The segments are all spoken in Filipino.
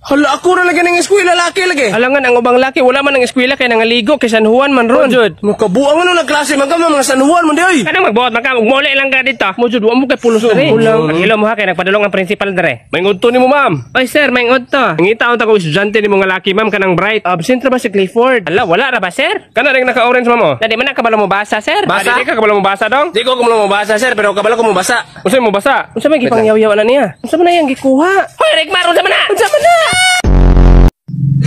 Hala, ako na lagi ng eskwela, laki lagi. Alangan, ang ubang laki, wala man ang eskwela kay nangaligo kay San Juan man ron. Jud. Makabuang ano nagklase man ka mga San Juan man di ay. Kanang magbuhat man ka, magmuli lang ka dito. Mo jud, wa mo kay pulos dere. Pagilo mo ha kay nagpadulong ang principal dere. Maingod to nimo, ma'am. Oy sir, maingod to. Ngita unta ko estudyante nimo nga laki, ma'am, kanang bright. Absent ra ba si Clifford? Ala, wala ra ba sir? Kana ring naka-orange mo. Dadi man kabalo mo basa sir. Basa? Di ka kabalo mo basa dong? Di ko kumula mo basa, sir, pero kabalo ko mo basa. Unsa mo basa? Unsa may gipangyaw-yaw na niya? Unsa man na yang gikuha? Hoy, Rigmar, unsa man na? Unsa man na?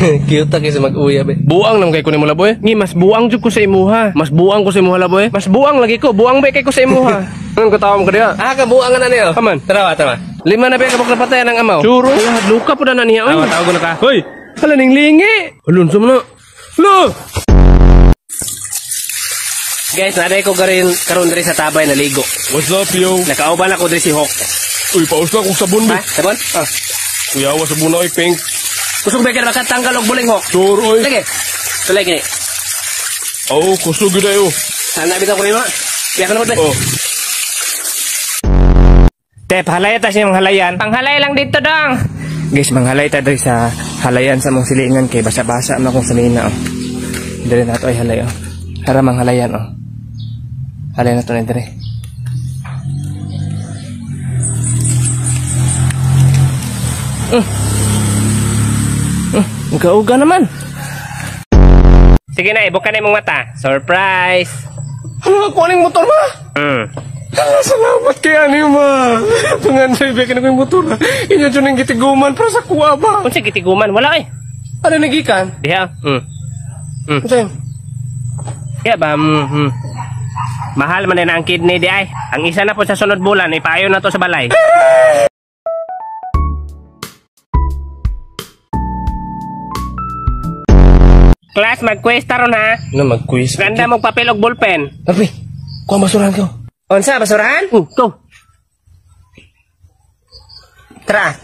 Cute kasi mag-uya, be. Buang nang kay ko nimo laboy. Ngi mas buang jud ko sa imuha. Mas buang ko sa imuha laboy. Mas buang lagi ko. Buang ba kay ko sa imuha. Anong katawam ka diha? Ah, kabuang na niyo. Kaman. Tara. Lima na ba kabok na patayan ng amaw? Suro. Lahat luka po na niya. Oy. Tawag na ka. Hoy. Hala ning lingi. Hulun mo na. Lo. Guys, naday ko karon diri sa tabay na ligo. What's up, yo? Nakauban ako diri si Hawk. Uy, paus na kung sabon, Ha? be. Sabon? Ah. Kuyawa sabon na, oy, pink. Kusog ba ka makatanggal og buling, Hawk? Sure, oy. Lagi. Tulay gini. Oo, kusog yun na, yo. Sana bitaw ko nimo. Kaya ka naman. Oh. Tep, halaya ta siyang halayan. Panghalay lang dito dong. Guys, manghalay ta diri sa halayan sa mong silingan kay basa-basa na kung sanina oh. Diri nato ay halay oh. Hara manghalayan oh. Halay na to na diri. Uga-uga naman. Sige na, ibuka na imong mata. Surprise. Ano ako aning motor, ma? Salamat kay ani, ma. Panganday, be, kinag yung motor, ha. Inyo dyan yung gitiguman para sa kuwa, ba? Unsa gitiguman? Wala eh. Ano nagikan? Diha. Ano yun? Kaya ba? Mahal man din ang kidney di ay. Ang isa na po sa sunod bulan, ipayo na to sa balay. Class, mag-quiz taron ha. Ano mag-quiz? Ganda mong papel og ballpen. Tapi, kuha basurahan ko. Unsa, basurahan? Go. Tara.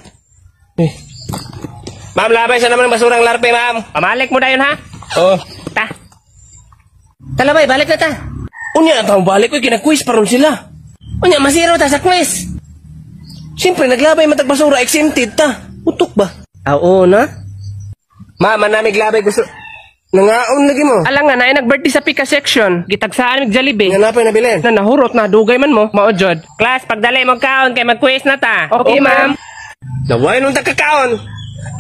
Ma'am, labay sa naman ang basurang larpe, ma'am. Pamalik mo dayon ha. Oh. Ta. Talabay, balik na ta. Unya, ang taong balik ko, kinag-quiz paron sila. Unya, masiro ta sa quiz. Siyempre, naglabay matag basura, exempted ta. Utok ba? Oo na. Ma'am, manamig labay gusto. Nangaon lagi mo. Alang nga na ay nag-birthday sa Pika section. Gitagsaan mig Jollibee. Nanapay na bilhin. Na nahurot na dugay man mo. Maojod. Class, pagdali mo kaon kay mag-quiz na ta. Okay, ma'am. Naway nung tagkakaon.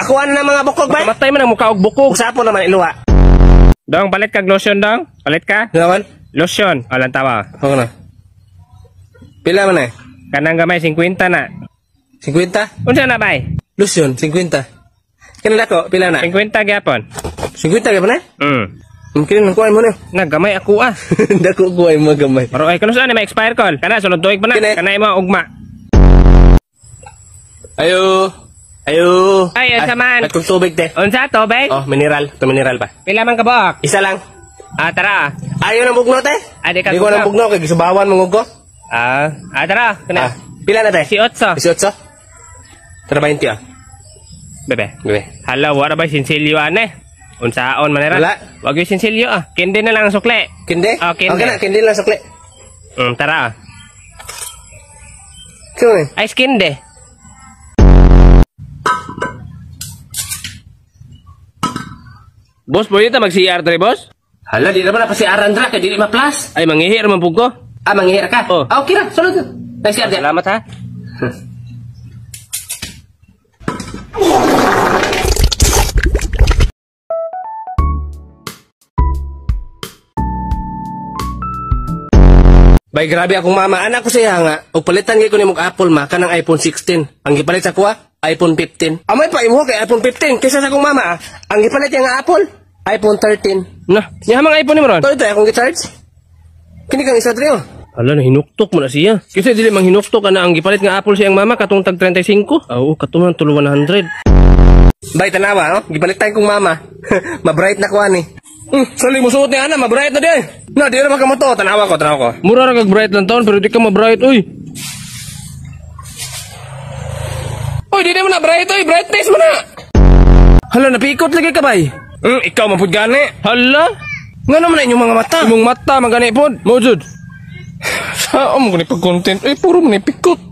Ako na mga bukog ba? Matay man ang mukha og bukog. Usapo naman iluwa. Dong, palit kag lotion dong. Palit ka? Naman? Lotion. Alang tawa. Oo na. Pila man eh? Kanang gamay 50 na. 50? Unsa na bay? Lucion, 50. Kanila ko, pila na? 50 gyapon. 50 ka ba na? Mungkin nang kuhain mo na. Naggamay ako ah. Dako kuhain mo gamay. Pero ay kanus ani may expire call. Kana sulod tuig pa na. Kini. Kanay mo ugma. Ayo. Ay, unsa man? At kung tubig te. Unsa to, bay? Oh, mineral. Ito mineral pa. Pila man ka buok? Isa lang. Tara. Ayaw ng bugno te? Adi ka Di ko ng bugno kay gisubawan mo ko. Tara. Kana. Pila na te? Si Otso. 18? Tara 20 ah. Bebe. Bebe. Hala, wala ba sinsilyo ane? Unsaon manera? Wala. Wag yung sinsilyo ah. Kindi na lang ang sukle. Kindi? Kindi. Okay na, kindi lang sukli. Tara. Kung Ay, kindi. Boss, pwede ta mag-CR dre, boss? Hala, di naman na pa si Arandra, kaya di ma-plus. Ay, mangihi naman po ko. Manghihira ka? Oh. Okay na, sulod na. Nice si Arandra. Salamat ha. Bay, grabe akong mama. Anak ko siya nga. O palitan ko ni mong Apple ma, kanang iPhone 16. Ang gipalit sa kuha, iPhone 15. Amay pa, imuha kay iPhone 15. Kaysa sa akong mama, ang gipalit niya nga Apple, iPhone 13. Na, niya mang iPhone ni mo ron? Ito, akong gicharge. Kini kang isa trio. Hala, nahinuktok mo na siya. Kasi dili mang hinuktok na ang gipalit nga Apple siyang mama katong tag 35. Oo, katong tulo 100. Bay, tanawa, no? Gipalitan kong mama. Mabright na kuha ni. Sali mo suot ni Ana, mabright na di. Na, di naman ka mo to. Tanawa ko. Mura ra kag bright lang taon pero di ka ma-bright oy. Uy, di naman na bright, oy. Brightness mo na. Hala, napikot lagi ka, bay. Ikaw mapud gani. Hala, Nga naman na inyong mga mata. imong mata magani pod. Mojud. Saan mo ganit pag-content? Eh, puro mo pikot.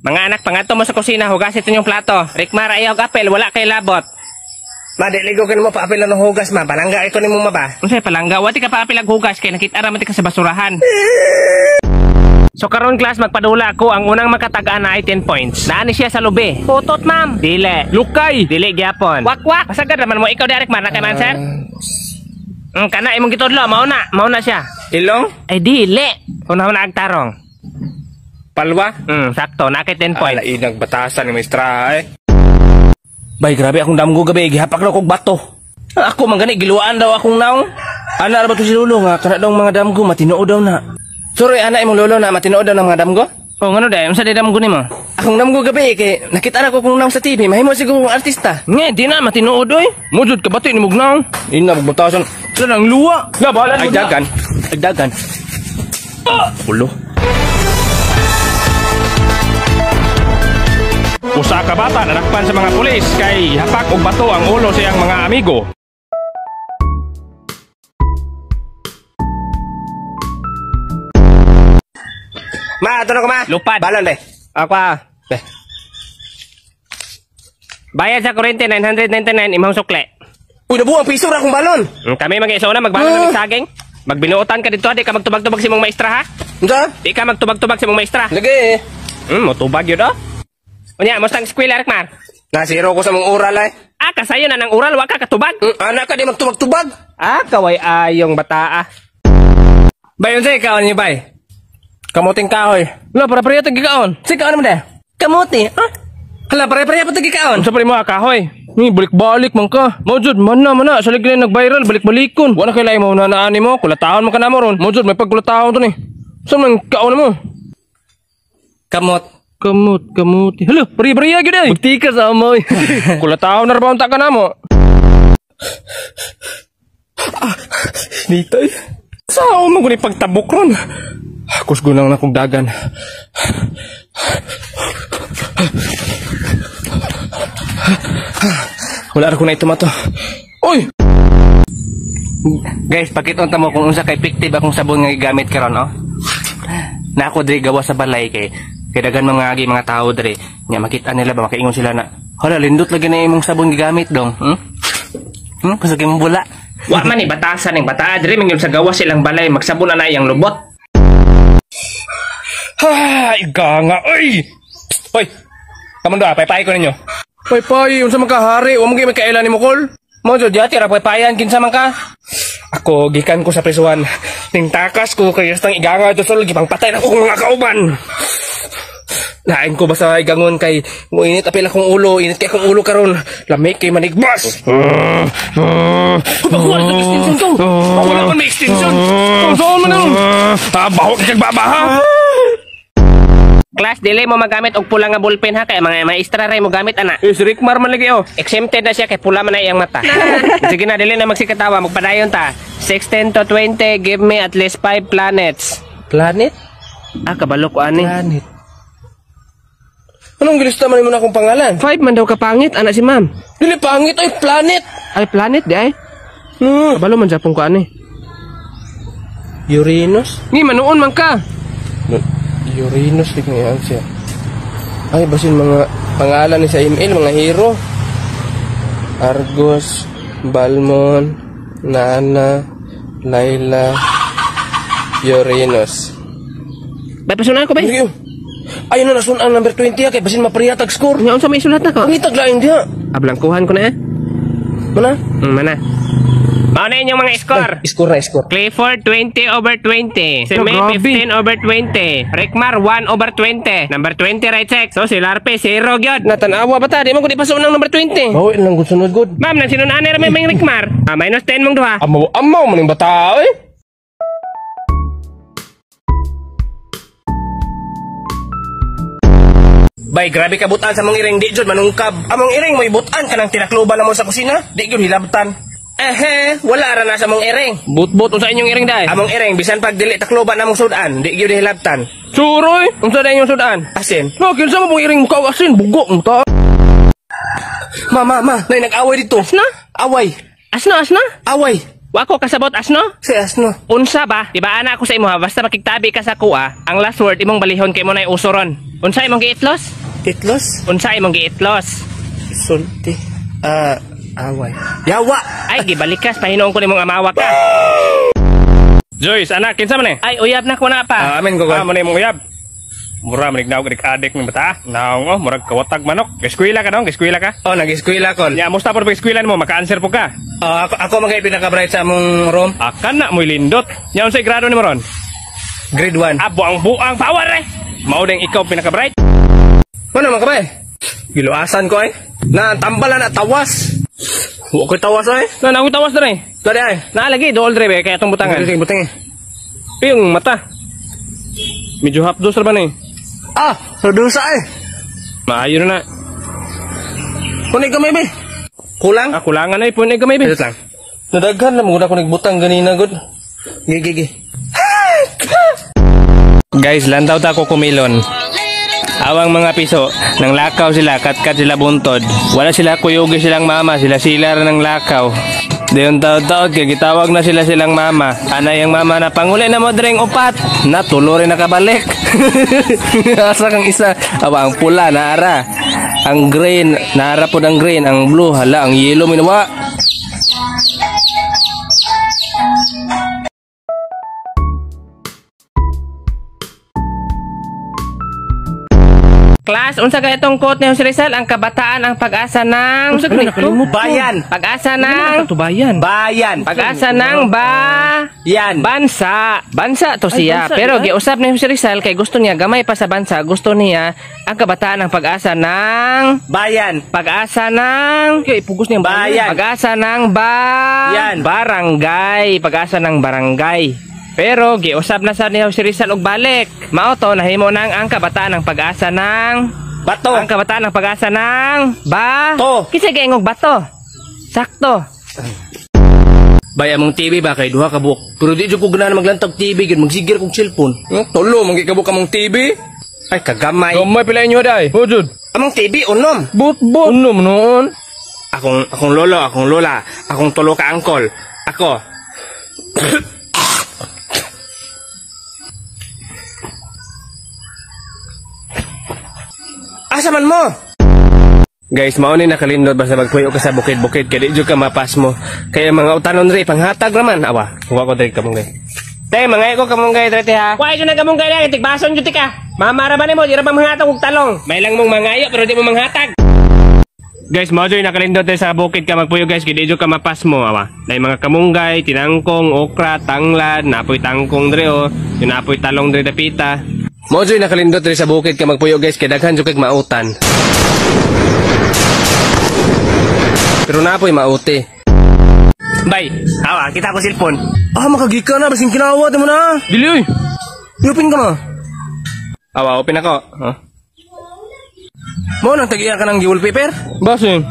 Mga anak, pangato mo sa kusina, hugasit yung plato. Rikmar, ayaw apel, wala kay labot. Ma, di ligo ka mo paapil ng hugas, ma. Palangga iko ni mo, ma ba? Unsay palangga, wati ka paapil ang hugas kay nakita ra man ti ka sa basurahan. So karon class, magpadula ako. Ang unang makatagaan na ay 10 points. Naani siya sa lubi. Putot, ma'am. Dili. Lukay. Dili gyapon. Wak-wak. Pasagad naman mo ikaw direct man na kay man, sir. Kana imong gitudlo, mauna siya. Ilong? Ay dili. Una-una agtarong. Palwa? Sakto, na kay 10 points. Inang batasan ni Maestra, eh. Bay, grabe akong damgo gabi. Gihapak na kong bato. Ako man gani giluan daw akong naong. Ana ra ba to si Lolo nga? Kana daw mga damgo, matinood daw na. Sorry, anak imong lolo na matinood daw ng mga damgo? Oh, ngano day? Unsa day damgo nimo? Akong damgo gabi kay nakita na ko kung naong sa TV, mahimo siguro kong artista. Nge, di na matinood oy. Mujud ka bati ni mugnaw. Ina magbutasan. Sa nang luwa. Nga bahala Ay dagan. Ay dagan. Ulo. Usa ka bata nadakpan sa mga pulis kay hapak og bato ang ulo sa iyang mga amigo. Ma, ato na ko, ma. Lupad. Balon, be. Ako. Be. Bayad sa kurente 999 imong sukle. Uy, nabuang piso ra akong balon. Kami mag-iso na magbalon ng saging. Magbinuotan ka dito, di ka magtubag-tubag si mong maestra ha? Unsa? Di ka magtubag-tubag si mong maestra. Lagi, eh. Motubag yun oh. Unya, mustang eskwela Rekmar. Nasiro ko sa mong oral, eh. Kasayo na ng oral, wa ka katubag. Anak ka di magtubag-tubag. Kaway ayong bata Bay, unsa ikaw niyo, bay? Kamuting kahoy. Lo, para-para tagi kaon. Si kaon mo de? Kamuti, ha? Hala, pare-pare pa tagi kaon. Unsa pa rin mo kahoy? Ni balik-balik man ka. Mojud, mana salig na nag-viral, balik-balikon. Wala kay lain mo nanaan mo, kulatahon mo ka na mo ron. Mojud, may pagkulatahon to ni. Saan man kaon mo? Kamot. Kamot. Hala, pari-pari gyud ay. Buktika sa amoy. Kulatahon na ra ba unta ka na mo? Nitay. Sao mo guni pagtabok ron? Kusgunang na kong dagan. Wala ra ko na itumato. Oy! Guys, pakitunta mo kung unsa kay fictive akong sabon nga gigamit karon, oh. Na ako diri gawa sa balay kay dagan mga tao diri. Nya makita nila ba makaingon sila na, "Hala, lindot lagi na imong sabon gigamit dong." Kusag imong bula. Wa man ni batasan ning bataa diri mingon sa gawa silang balay magsabon na iyang lubot. Iganga, oy! Hoy, kamon do, paypay ko ninyo. Pay, unsa man ka hari? Wa mo gyud makailan nimo kol. Mo jud yati ra paypayan kinsa man ka? Ako gikan ko sa prisuhan. Ning takas ko kay stang iganga to sul gipang patay na ko mga kauban. Lain ko basta igangon kay mo init apil akong ulo, init kay akong ulo karon. Lamig kay manigbas. Bago ang extension to. Wala man may extension. Saan man nun? Baho kay babaha. Class, dili mo magamit og pula nga ballpen ha kay mga maestra ray mo gamit ana. Si Rickmar man lagi oh. Exempted na siya kay pula man na iyang mata. Sige na, dili na magsikatawa, magpadayon ta. 16 to 20, give me at least 5 planets. Planet? Kabalo ko ani. Planet. Anong gilista man mo na akong pangalan? 5 man daw ka pangit, ana si ma'am. Dili pangit ay planet. Ay, planet di ay. Kabalo man japon ko ani. Uranus? Ni manuon man ka. Uranus dik nga yan siya. Ay, basin mga pangalan ni sa email, mga hero. Argos, Balmon, Nana, Laila, Uranus. Bay pasunan ko bay. Sige. Ayun na nasun ang number 20 kay basin mapriyatag score. Nya unsa may sulat na ko? Ang itag laing dia. Ablangkuhan ko na eh. Mana? Mana? Mao na inyong mga score. Score na score. Clifford 20/20. Si May 15/20. Rickmar 1/20. Number 20 right check. So si Larpe 0 gyud. Natanawa ba ta? Di man ko di pasun ng number 20. Bawi lang gud sunod gud. Ma'am, nang sinunaan ra may Rickmar. Minus 10 mong duha. Amaw maning bata oy. Bay, grabe ka butan sa mong iring di jud manungkab. Among iring mo ibutan kanang tinakloban namon sa kusina. Di gyud hilabtan. Wala ra na sa mong iring. But unsa inyong iring day? Among iring bisan pag dili takloban namong sudan, di gyud hilabtan. Suroy, unsa day inyong sudan? Asin. Kinsa mo mong iring mo ka asin bugo mo ta. Ma, nay nag-away dito. Asna? Away. Asna? Away. Wa ko kasabot asno? Si Asno. Unsa ba? Di ba ana ako sa imo ha? Basta makigtabi ka sa kuha, ang last word imong balihon kay mo nay usoron. Unsa imong giitlos? Itlos? Unsa imong giitlos? Sulti. Away. Yawa! Ay, gibalikas, pahinuon ko nimong amawa ka. Joyce, anak, kinsa man eh? Ay, uyab na ko na pa. Amin ko mo na imong uyab. Mura manig naog adik ng bata. Naong murag kawatag manok. Eskwela ka dong, eskwela ka. Oh, nag-eskwela ko. Ya, musta por eskwela mo, maka-answer po ka. Ako magay pinaka-bright sa among room. Akan na mo lindot. Nya unsay grado nimo ron? Grade 1. Buang power eh. Mao ding ikaw pinaka-bright. Ano man ka ba? Giluasan ko na tambalan na tawas. Huwag ko'y tawas Na ako tawas na eh. Dari ay. Naalagi dool dre kaya tong butangan. Sige, butang Yung mata. Medyo hapdos ra ba ni? Produsa Maayo na. Kunig gamay ba? Kulang? Kulangan ay punig gamay Ito lang. Nadaghan na muna ko nagbutang ganina good. Gigi. Guys, lantaw ta ko kumilon. Awang mga piso, nang lakaw sila, katkat sila buntod. Wala sila kuyugi silang mama, sila ra ng lakaw. Dayon taod-taod, kaya gitawag na sila silang mama. Anay ang mama na panguli na mo dreng upat. Natulo rin nakabalik. Asa kang isa, awa ang pula, naara. Ang green, naara po ng green. Ang blue, hala, ang yellow, minawa. Class, unsa kaya itong quote ni Jose Rizal? Ang kabataan ang pag-asa ng... Unsa kaya bayan. Pag-asa ng... Bayan. Pag-asa ng Yan. bansa. Bansa to siya. bansa, Pero diba? giusap ni Jose Rizal kay gusto niya gamay pa sa bansa. Gusto niya ang kabataan ang pag-asa ng... Bayan. Pag-asa ng... Okay, pugos niyang bayan. Pag-asa ng Yan. barangay. Pag-asa ng barangay. Pero giusap na sa ni Jose Rizal og balik. Mao to nahimo nang ang kabataan ng pag-asa ng Bato. ang kabataan ng pag-asa ng To. Kisa gaingog bato. Sakto. Baya mong TV ba kay duha ka buok. Pero di jud ko ganahan maglantag TV gid magsigir kog cellphone. Tulo, mangikabok ka mong TV. Ay kagamay. Gamay pila inyo day. Hujud. Among TV unom. But. Unom noon. Akong lolo, akong lola, akong tulo ka angkol. Ako. Asa man mo? Guys, mao ni nakalindot basta magpuyo ka sa bukid-bukid kay di jud ka mapas mo. Kaya mga utanon ri panghatag raman awa. Huwag ko diri kamong gay. Te, mga ko kamong gay diri ha. Kuha jud na gamong kaya tigbason jud ka. Mamara ba nimo di ra ba manghatag og talong? May lang mong mangayo pero di mo manghatag. Guys, mao joy nakalindot sa bukid ka magpuyo guys, kay di jud ka mapas mo awa. Nay mga kamunggay, tinangkong, okra, tanglad, napoy tangkong diri o, napoy talong diri dapita. Mao joy nakalindot ri sa bukid ka magpuyo guys kay daghan jud kay mautan. Pero napoy mauti. Bay, awa kita ko cellphone. Makagika na basing kinawa mo na. Dili oy. Iupin ka mo. Awa, open ako. Mo nang tagiya ka ng wallpaper? Basin.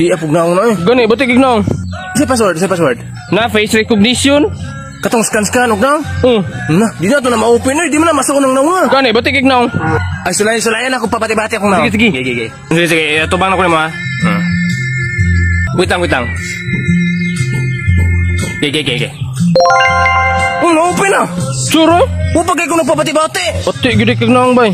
Di apog na ako na eh. Gani, ba't ignaw? Sa password. Na face recognition? Katong scan og na. Na, di na to na ma-open eh. Di mo na masuk nang nawa. Gani, ba't ignaw? Ay sulayan ako papati-bati akong nawa. Sige. Sige. Tubang na ko mo ha. Wait lang. Sige. Na-open na. Sure? Upagay ko nagpapati-bati. Pati, gede kagnaw bay.